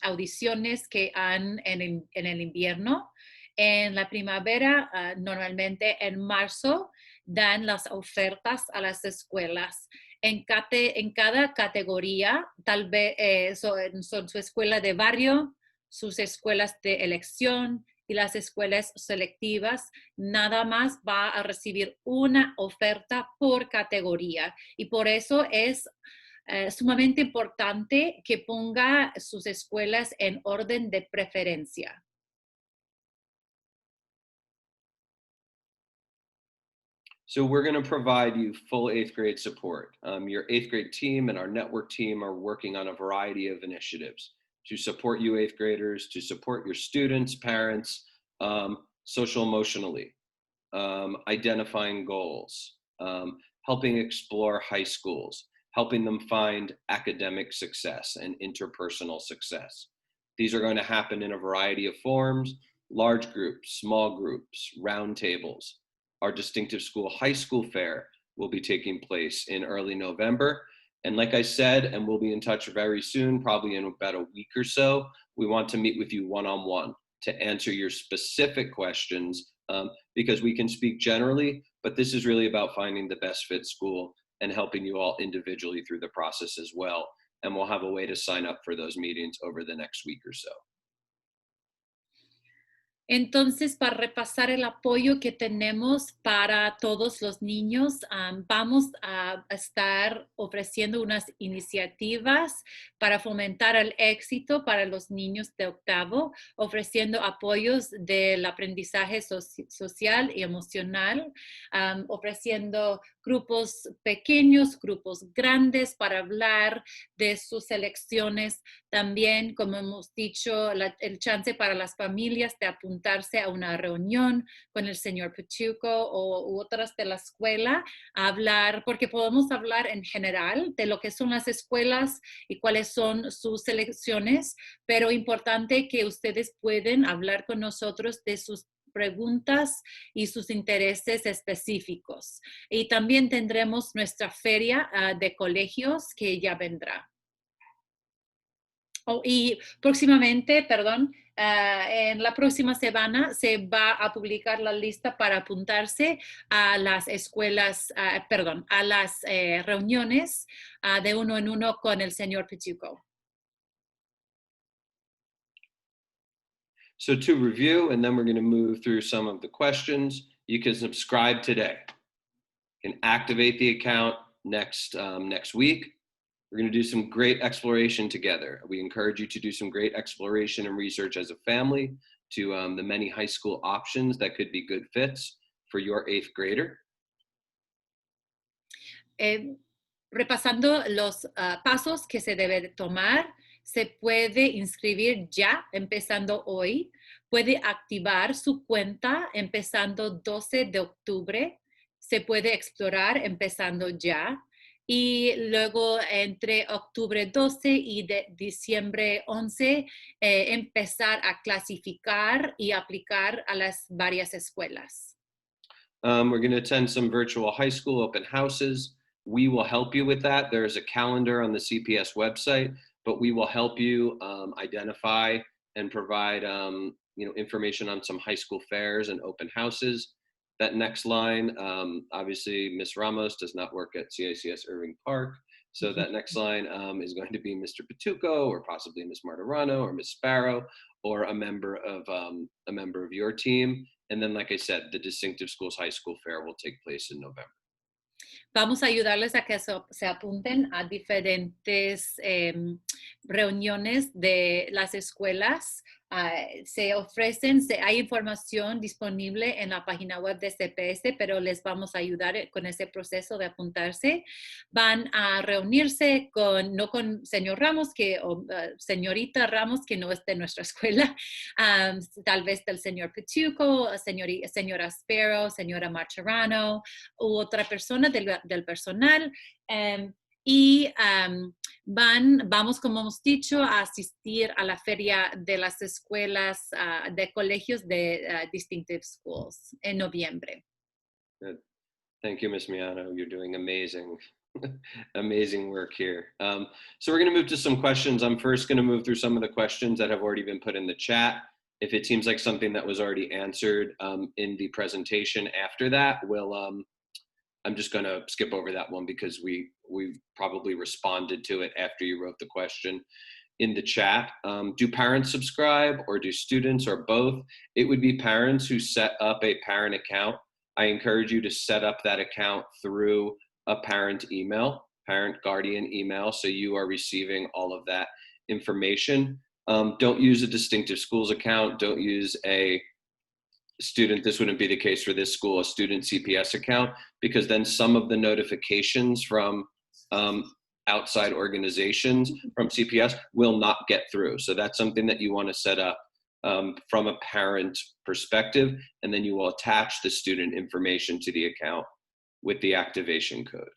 audiciones que han en el invierno, en la primavera, normalmente en marzo, dan las ofertas a las escuelas. En cada categoría, tal vez son su escuela de barrio, sus escuelas de elección, y las escuelas selectivas nada más va a recibir una oferta por categoría. Y por eso es sumamente importante que ponga sus escuelas en orden de preferencia. So we're going to provide you full 8th grade support. Your 8th grade team and our network team are working on a variety of initiatives to support you 8th graders, to support your students, parents, social emotionally, identifying goals, helping explore high schools, helping them find academic success and interpersonal success. These are going to happen in a variety of forms: large groups, small groups, roundtables. Our Distinctive School High School Fair will be taking place in early November. And like I said, and we'll be in touch very soon, probably in about a week or so, we want to meet with you one-on-one to answer your specific questions, because we can speak generally, but this is really about finding the best fit school and helping you all individually through the process as well. And we'll have a way to sign up for those meetings over the next week or so. Entonces, para repasar el apoyo que tenemos para todos los niños, vamos a estar ofreciendo unas iniciativas para fomentar el éxito para los niños de octavo, ofreciendo apoyos del aprendizaje social y emocional, ofreciendo grupos pequeños, grupos grandes para hablar de sus elecciones. También, como hemos dicho, el chance para las familias de apuntarse a una reunión con el señor Pachuco u otras de la escuela, a hablar, porque podemos hablar en general de lo que son las escuelas y cuáles son sus elecciones, pero importante que ustedes pueden hablar con nosotros de sus preguntas y sus intereses específicos. Y también tendremos nuestra feria de colegios que ya vendrá. Y próximamente, en la próxima semana se va a publicar la lista para apuntarse a las escuelas, a las reuniones de uno en uno con el señor Pachuco. So to review, and then we're going to move through some of the questions. You can subscribe today. You can activate the account next week. We're going to do some great exploration together. We encourage you to do some great exploration and research as a family to the many high school options that could be good fits for your 8th grader. Repasando los pasos que se debe de tomar, se puede inscribir ya, empezando hoy. Puede activar su cuenta empezando 12 de octubre. Se puede explorar empezando ya. Y luego entre octubre 12 y de diciembre 11, empezar a clasificar y aplicar a las varias escuelas. We're going to attend some virtual high school open houses. We will help you with that. There's a calendar on the CPS website, but we will help you identify and provide information on some high school fairs and open houses. That next line, obviously, Ms. Ramos does not work at CICS Irving Park. So that next line is going to be Mr. Patuco, or possibly Ms. Martirano, or Ms. Sparrow, or a member of your team. And then, like I said, the Distinctive Schools High School Fair will take place in November. Vamos a ayudarles a que se apunten a diferentes reuniones de las escuelas. Se ofrecen, hay información disponible en la página web de CPS, pero les vamos a ayudar con ese proceso de apuntarse. Van a reunirse no con señor Ramos o señorita Ramos, que no es de nuestra escuela, tal vez del señor Pituco, señora Sparrow, señora Martirano, u otra persona del personal. Y vamos, como hemos dicho, a asistir a la feria de las escuelas de colegios de Distinctive Schools en noviembre. Good. Thank you, Ms. Miano. You're doing amazing, amazing work here. So we're going to move to some questions. I'm first going to move through some of the questions that have already been put in the chat. If it seems like something that was already answered in the presentation after that, I'm just going to skip over that one because we probably responded to it after you wrote the question in the chat. Do parents subscribe, or do students, or both? It would be parents who set up a parent account. I encourage you to set up that account through a parent email, parent guardian email, so you are receiving all of that information. Don't use a Distinctive Schools account. Don't use a student, this wouldn't be the case for this school, a student CPS account, because then some of the notifications from outside organizations from CPS will not get through. So that's something that you want to set up from a parent perspective, and then you will attach the student information to the account with the activation code.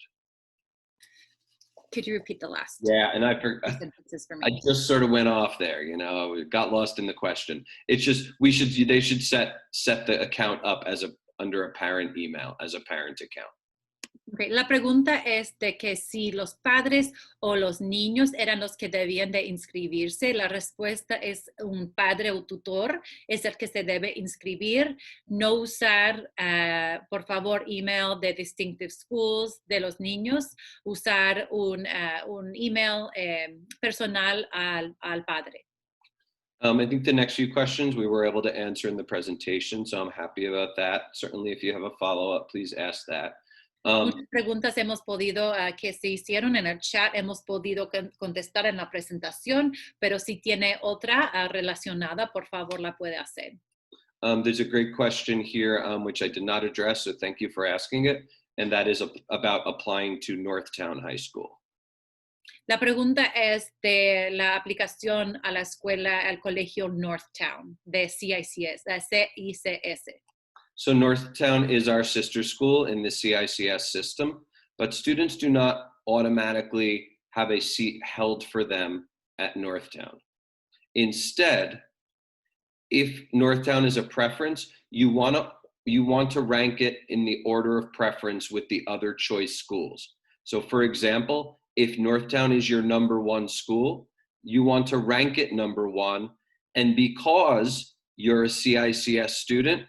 Could you repeat the last? Yeah, and I just sort of went off there, got lost in the question. It's just they should set the account up under a parent email as a parent account. Okay. La pregunta es de que si los padres o los niños eran los que debían de inscribirse. La respuesta es un padre o tutor es el que se debe inscribir. No usar, por favor, email de Distinctive Schools de los niños. Usar un email personal al padre. I think the next few questions we were able to answer in the presentation, so I'm happy about that. Certainly, if you have a follow-up, please ask that. Muchas preguntas hemos podido, que se hicieron en el chat, hemos podido contestar en la presentación, pero si tiene otra relacionada, por favor la puede hacer. There's a great question here, which I did not address, so thank you for asking it, and that is about applying to Northtown High School. La pregunta es de la aplicación a la escuela, al colegio Northtown, de CICS, CICS. So Northtown is our sister school in the CICS system, but students do not automatically have a seat held for them at Northtown. Instead, if Northtown is a preference, you want to rank it in the order of preference with the other choice schools. So for example, if Northtown is your #1 school, you want to rank it #1, and because you're a CICS student,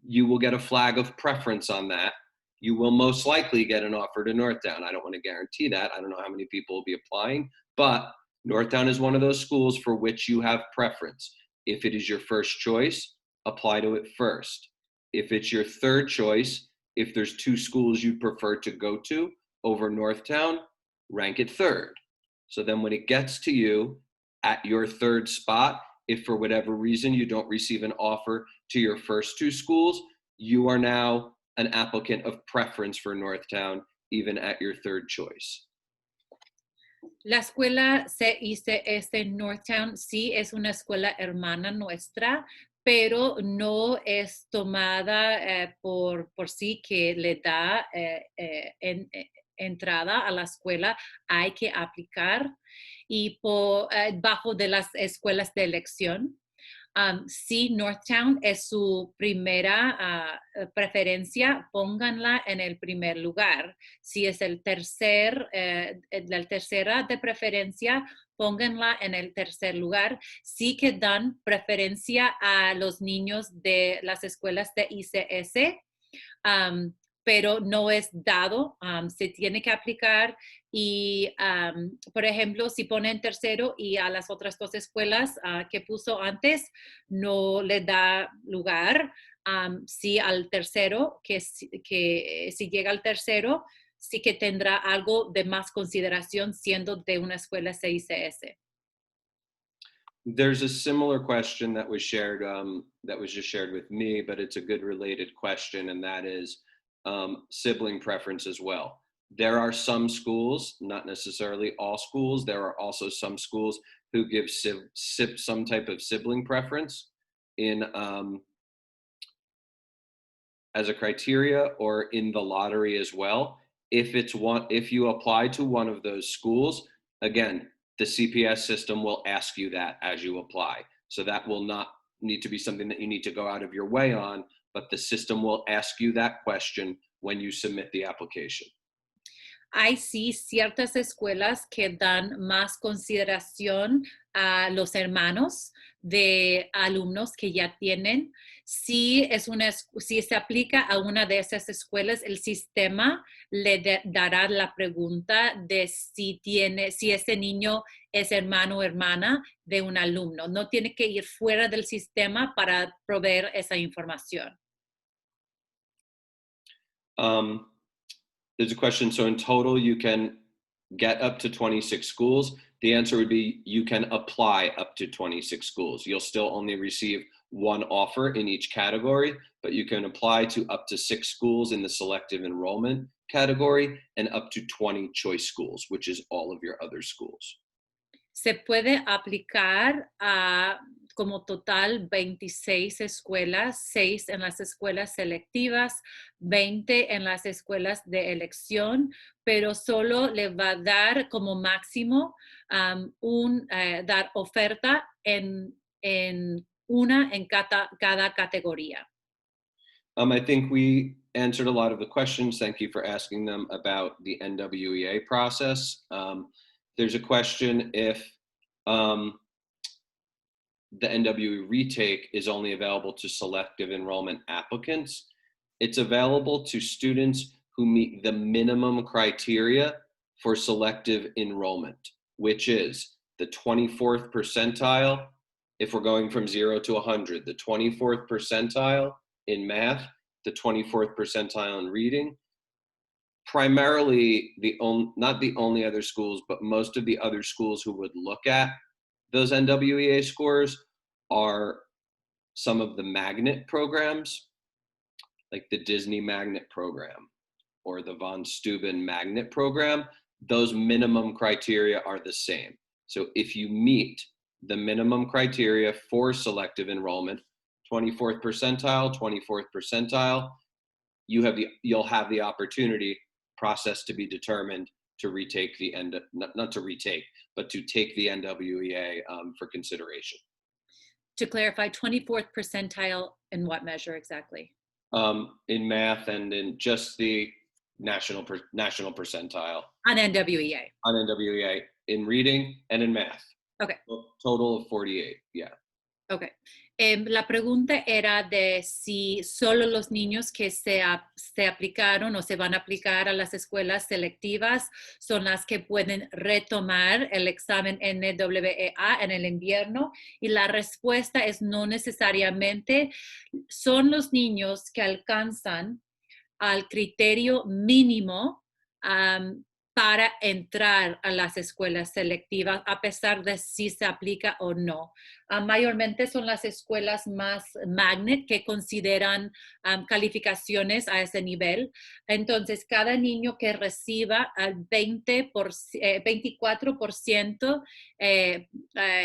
you will get a flag of preference on that. You will most likely get an offer to Northtown. I don't want to guarantee that. I don't know how many people will be applying, but Northtown is one of those schools for which you have preference. If it is your first choice, apply to it first. If it's your third choice, if there's 2 schools you prefer to go to over Northtown, rank it third. So then when it gets to you at your third spot, if for whatever reason you don't receive an offer to your first 2 schools, you are now an applicant of preference for Northtown, even at your third choice. La escuela CICS Northtown sí es una escuela hermana nuestra, pero no es tomada por sí que le da entrada a la escuela. Hay que aplicar y bajo de las escuelas de elección. Si Northtown es su primera preferencia, pónganla en el primer lugar. Si es la tercera de preferencia, pónganla en el tercer lugar. Sí que dan preferencia a los niños de las escuelas de ICS, pero no es dado, se tiene que aplicar y, por ejemplo, si ponen tercero y a las otras 2 escuelas que puso antes no le da lugar, si al tercero, que si llega al tercero, sí que tendrá algo de más consideración siendo de una escuela CICS. There's a similar question that was shared, that was just shared with me, but it's a good related question, and that is sibling preference as well. There are some schools, not necessarily all schools, there are also some schools who give some type of sibling preference in as a criteria or in the lottery as well. If you apply to one of those schools, again, the CPS system will ask you that as you apply. So that will not need to be something that you need to go out of your way on, but the system will ask you that question when you submit the application. Hay sí ciertas escuelas que dan más consideración a los hermanos de alumnos que ya tienen. Si se aplica a una de esas escuelas, el sistema le dará la pregunta de si ese niño es hermano o hermana de un alumno. No tiene que ir fuera del sistema para proveer esa información. There's a question, so in total you can get up to 26 schools. The answer would be you can apply up to 26 schools. You'll still only receive 1 offer in each category, but you can apply to up to 6 schools in the selective enrollment category and up to 20 choice schools, which is all of your other schools. Se puede aplicar a como total 26 escuelas, 6 en las escuelas selectivas, 20 en las escuelas de elección, pero solo le va a dar como máximo dar oferta en una en cada categoría. I think we answered a lot of the questions. Thank you for asking them about the NWEA process. There's a question if the NWE retake is only available to selective enrollment applicants. It's available to students who meet the minimum criteria for selective enrollment, which is the 24th percentile. If we're going from 0 to 100, the 24th percentile in math, the 24th percentile in reading. Primarily, not the only other schools, but most of the other schools who would look at those NWEA scores are some of the magnet programs, like the Disney Magnet Program or the Von Steuben Magnet Program. Those minimum criteria are the same. So if you meet the minimum criteria for selective enrollment, 24th percentile, you'll have the opportunity process to be determined to retake not to retake, but to take the NWEA for consideration. To clarify, 24th percentile in what measure exactly? In math and in just the national percentile. On NWEA. On NWEA, in reading and in math. Okay. Total of 48, yeah. Okay. La pregunta era de si solo los niños que se aplicaron o se van a aplicar a las escuelas selectivas son las que pueden retomar el examen NWEA en el invierno. Y la respuesta es no necesariamente. Son los niños que alcanzan al criterio mínimo para entrar a las escuelas selectivas, a pesar de si se aplica o no. Mayormente son las escuelas más magnet que consideran calificaciones a ese nivel. Entonces, cada niño que reciba al 24%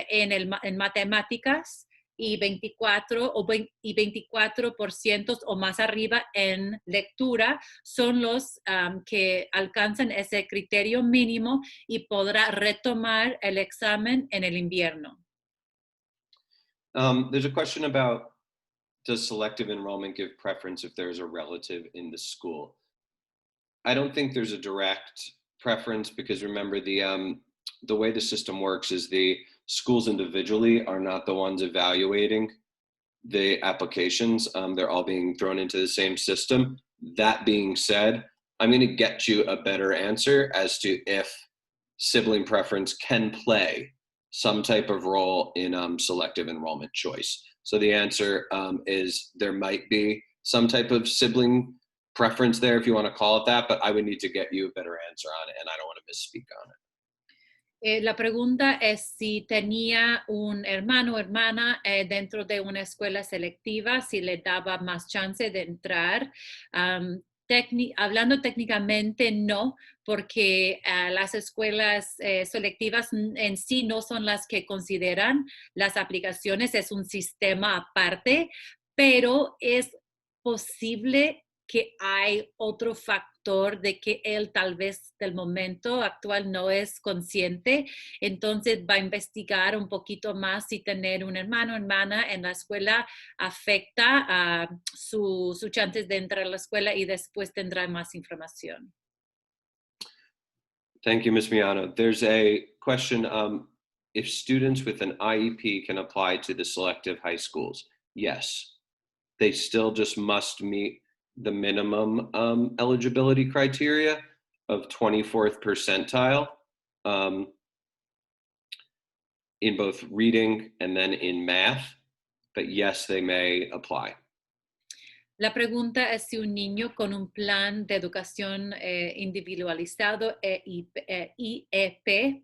en matemáticas, y 24% o más arriba en lectura son los que alcanzan ese criterio mínimo y podrá retomar el examen en el invierno. There's a question about, does selective enrollment give preference if there's a relative in the school? I don't think there's a direct preference, because remember, the way the system works is the schools individually are not the ones evaluating the applications. They're all being thrown into the same system. That being said, I'm going to get you a better answer as to if sibling preference can play some type of role in selective enrollment choice. So the answer is there might be some type of sibling preference there, if you want to call it that, but I would need to get you a better answer on it, and I don't want to misspeak on it. La pregunta es si tenía un hermano o hermana dentro de una escuela selectiva, si le daba más chance de entrar. Hablando técnicamente, no, porque las escuelas selectivas en sí no son las que consideran las aplicaciones, es un sistema aparte, pero es posible que hay otro factor de que él tal vez del momento actual no es consciente, entonces va a investigar un poquito más si tener un hermano o hermana en la escuela afecta a sus chances de entrar a la escuela, y después tendrá más información. Thank you, Ms. Miano. There's a question, if students with an IEP can apply to the selective high schools. Yes, they still just must meet the minimum eligibility criteria of 24th percentile in both reading and then in math, but yes, they may apply. La pregunta es si un niño con un plan de educación individualizado IEP,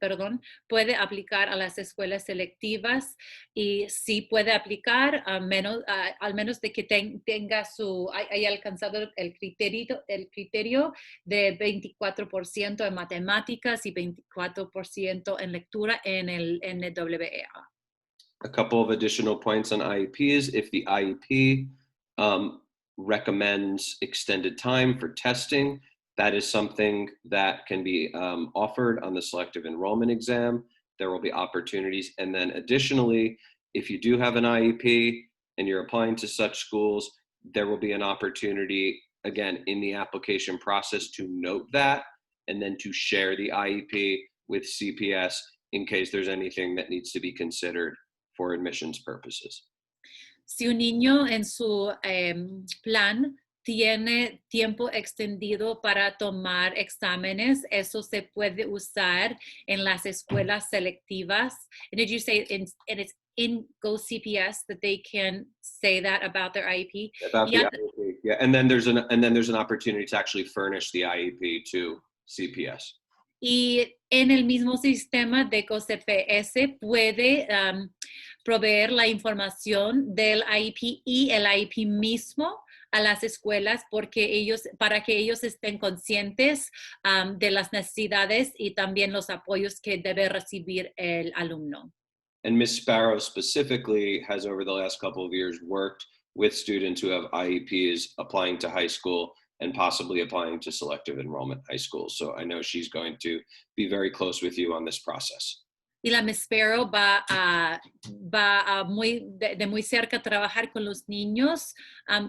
puede aplicar a las escuelas selectivas, y si puede aplicar al menos de que haya alcanzado el criterio de 24% en matemáticas y 24% en lectura en el NWEA. A couple of additional points on IEPs. If the IEP recommends extended time for testing, that is something that can be offered on the selective enrollment exam. There will be opportunities. And then additionally, if you do have an IEP and you're applying to such schools, there will be an opportunity, again, in the application process to note that and then to share the IEP with CPS in case there's anything that needs to be considered for admissions purposes. Si un niño en su plan tiene tiempo extendido para tomar exámenes, eso se puede usar en las escuelas selectivas. And did you say it's in GoCPS that they can say that about their IEP? About the IEP, yeah. And then there's an opportunity to actually furnish the IEP to CPS. Y en el mismo sistema de GoCPS puede proveer la información del IEP y el IEP mismo a las escuelas para que ellos estén conscientes de las necesidades y también los apoyos que debe recibir el alumno. And Ms. Sparrow specifically has, over the last couple of years, worked with students who have IEPs applying to high school and possibly applying to selective enrollment high schools. So I know she's going to be very close with you on this process. Y la Mespero va de muy cerca a trabajar con los niños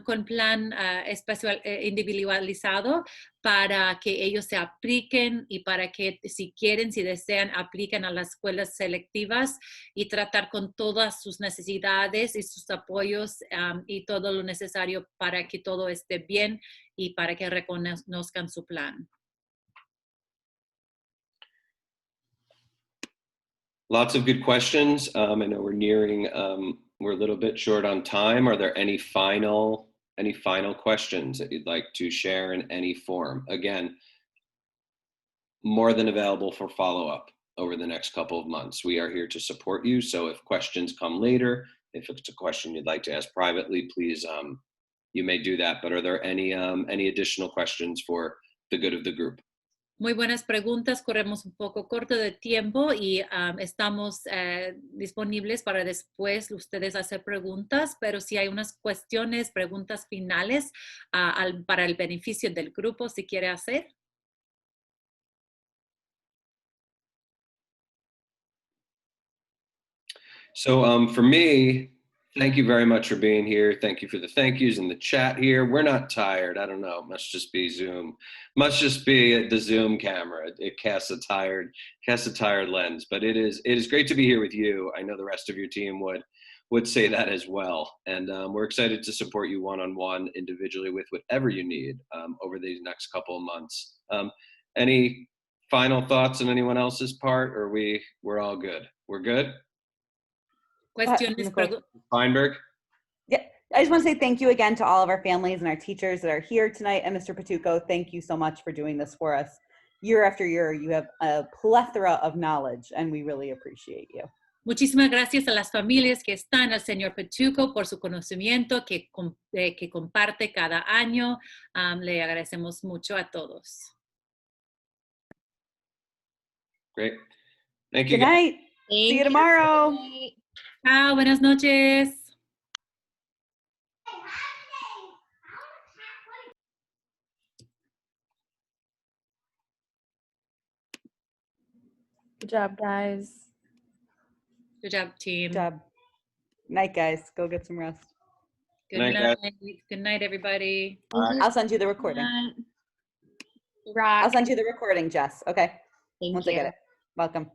con plan especial, individualizado para que ellos se apliquen y para que si quieren, si desean, apliquen a las escuelas selectivas y tratar con todas sus necesidades y sus apoyos y todo lo necesario para que todo esté bien y para que reconozcan su plan. Lots of good questions. I know we're nearing, we're a little bit short on time. Are there any final questions that you'd like to share in any form? Again, more than available for follow-up over the next couple of months. We are here to support you. So if questions come later, if it's a question you'd like to ask privately, please, you may do that. But are there any additional questions for the good of the group? Muy buenas preguntas, corremos un poco corto de tiempo y estamos disponibles para después ustedes hacer preguntas, pero si hay unas cuestiones, preguntas finales para el beneficio del grupo, si quiere hacer. So for me, thank you very much for being here. Thank you for the thank yous in the chat here. We're not tired. I don't know. Must just be Zoom. Must just be the Zoom camera. It casts a tired lens. But it is great to be here with you. I know the rest of your team would say that as well. And we're excited to support you one-on-one individually with whatever you need over these next couple of months. Any final thoughts on anyone else's part, or we're all good? We're good? Cuestiones, Feinberg? Yeah, I just want to say thank you again to all of our families and our teachers that are here tonight. And Mr. Patuco, thank you so much for doing this for us. Year after year, you have a plethora of knowledge, and we really appreciate you. Muchísimas gracias a las familias que están, al señor Pechuco por su conocimiento que comparte cada año. Le agradecemos mucho a todos. Great. Thank you. Good night. See you tomorrow. Chao, buenas noches. Good job, guys. Good job, team. Good job. Night, guys. Go get some rest. Good Night, night. guys. Good night, everybody. I'll send you the recording. Rock. I'll send you the recording, Jess. Okay. Thank Once you. I get it. Welcome.